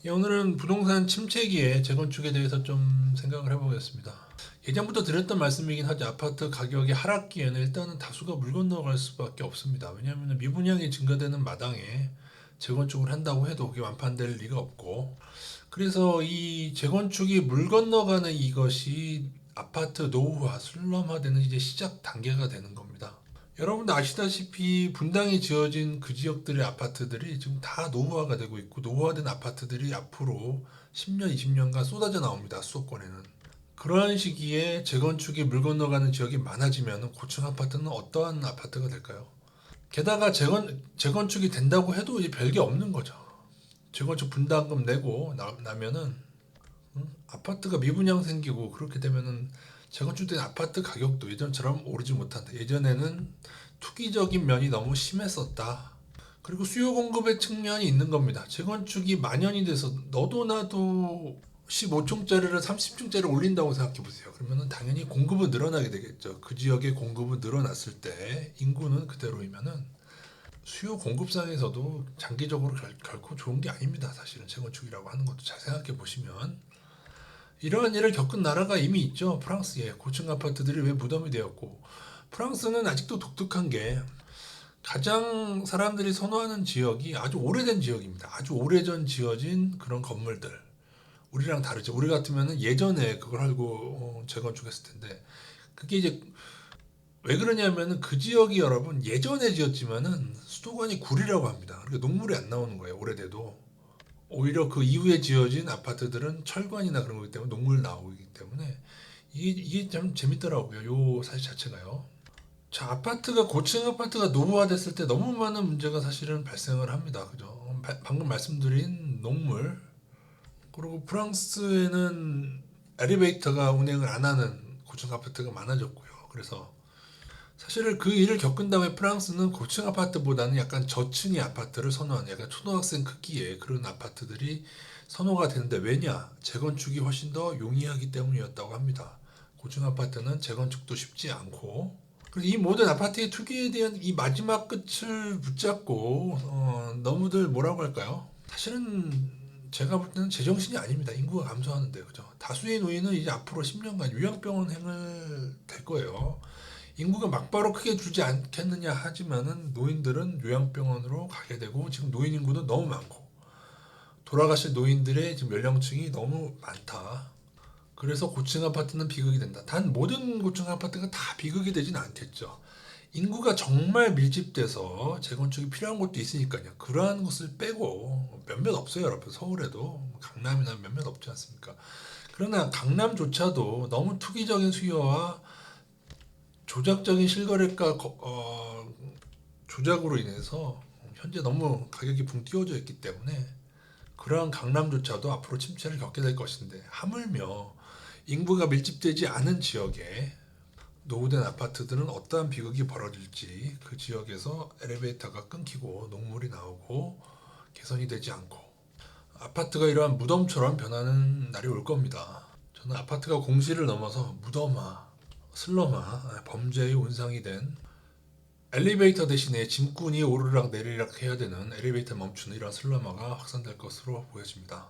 예, 오늘은 부동산 침체기에 재건축에 대해서 좀 생각을 해보겠습니다. 예전부터 드렸던 말씀이긴 하죠. 아파트 가격이 하락기에는 일단은 다수가 물 건너갈 수밖에 없습니다. 왜냐하면 미분양이 증가되는 마당에 재건축을 한다고 해도 그게 완판될 리가 없고, 그래서 이 재건축이 물 건너가는 이것이 아파트 노후화, 슬럼화되는 이제 시작 단계가 되는 겁니다. 여러분도 아시다시피 분당이 지어진 그 지역들의 아파트들이 지금 다 노후화가 되고 있고, 노후화된 아파트들이 앞으로 10년, 20년간 쏟아져 나옵니다. 수도권에는. 그러한 시기에 재건축이 물 건너가는 지역이 많아지면 고층 아파트는 어떠한 아파트가 될까요? 게다가 재건축이 된다고 해도 이제 별게 없는 거죠. 재건축 분담금 내고 나면은 아파트가 미분양 생기고, 그렇게 되면은 재건축된 아파트 가격도 예전처럼 오르지 못한다. 예전에는 투기적인 면이 너무 심했었다. 그리고 수요 공급의 측면이 있는 겁니다. 재건축이 만연이 돼서 너도 나도 15층짜리를 30층짜리 올린다고 생각해 보세요. 그러면은 당연히 공급은 늘어나게 되겠죠. 그 지역의 공급은 늘어났을 때 인구는 그대로이면은 수요 공급상에서도 장기적으로 결코 좋은 게 아닙니다. 사실은 재건축이라고 하는 것도 잘 생각해 보시면 이러한 일을 겪은 나라가 이미 있죠. 프랑스에 고층 아파트들이 왜 무덤이 되었고, 프랑스는 아직도 독특한 게 가장 사람들이 선호하는 지역이 아주 오래된 지역입니다. 아주 오래전 지어진 그런 건물들. 우리랑 다르죠. 우리 같으면 예전에 그걸 알고 재건축했을 텐데, 그게 이제 왜 그러냐면은 그 지역이 여러분 예전에 지었지만은 수도관이 구리라고 합니다. 그러니까 녹물이 안 나오는 거예요. 오래돼도. 오히려 그 이후에 지어진 아파트들은 철관이나 그런 거기 때문에 녹물 나오기 때문에 이게 참 재밌더라고요. 요 사실 자체가요. 자, 고층 아파트가 노후화됐을 때 너무 많은 문제가 사실은 발생을 합니다. 그죠? 방금 말씀드린 녹물, 그리고 프랑스에는 엘리베이터가 운행을 안 하는 고층 아파트가 많아졌고요. 그래서 사실 그 일을 겪은 다음에 프랑스는 고층 아파트보다는 약간 저층의 아파트를 선호하는, 약간 초등학생 크기의 그런 아파트들이 선호가 되는데, 왜냐? 재건축이 훨씬 더 용이하기 때문이었다고 합니다. 고층 아파트는 재건축도 쉽지 않고, 그래서 이 모든 아파트의 투기에 대한 이 마지막 끝을 붙잡고 너무들 뭐라고 할까요? 사실은 제가 볼 때는 제정신이 아닙니다. 인구가 감소하는데, 그죠? 다수의 노인은 이제 앞으로 10년간 요양병원행을 될 거예요. 인구가 막바로 크게 줄지 않겠느냐 하지만은 노인들은 요양병원으로 가게 되고, 지금 노인 인구도 너무 많고 돌아가실 노인들의 지금 연령층이 너무 많다. 그래서 고층 아파트는 비극이 된다. 단 모든 고층 아파트가 다 비극이 되진 않겠죠. 인구가 정말 밀집돼서 재건축이 필요한 곳도 있으니까요. 그러한 것을 빼고 몇몇 없어요, 여러분. 서울에도 강남이나 몇몇 없지 않습니까? 그러나 강남조차도 너무 투기적인 수요와 조작적인 실거래가 조작으로 인해서 현재 너무 가격이 붕 띄워져 있기 때문에 그러한 강남조차도 앞으로 침체를 겪게 될 것인데, 하물며 인구가 밀집되지 않은 지역에 노후된 아파트들은 어떠한 비극이 벌어질지, 그 지역에서 엘리베이터가 끊기고 녹물이 나오고 개선이 되지 않고 아파트가 이러한 무덤처럼 변하는 날이 올 겁니다. 저는 아파트가 공시를 넘어서 무덤화, 슬럼화, 범죄의 온상이 된, 엘리베이터 대신에 짐꾼이 오르락 내리락 해야 되는 엘리베이터 멈추는 이런 슬럼화가 확산될 것으로 보여집니다.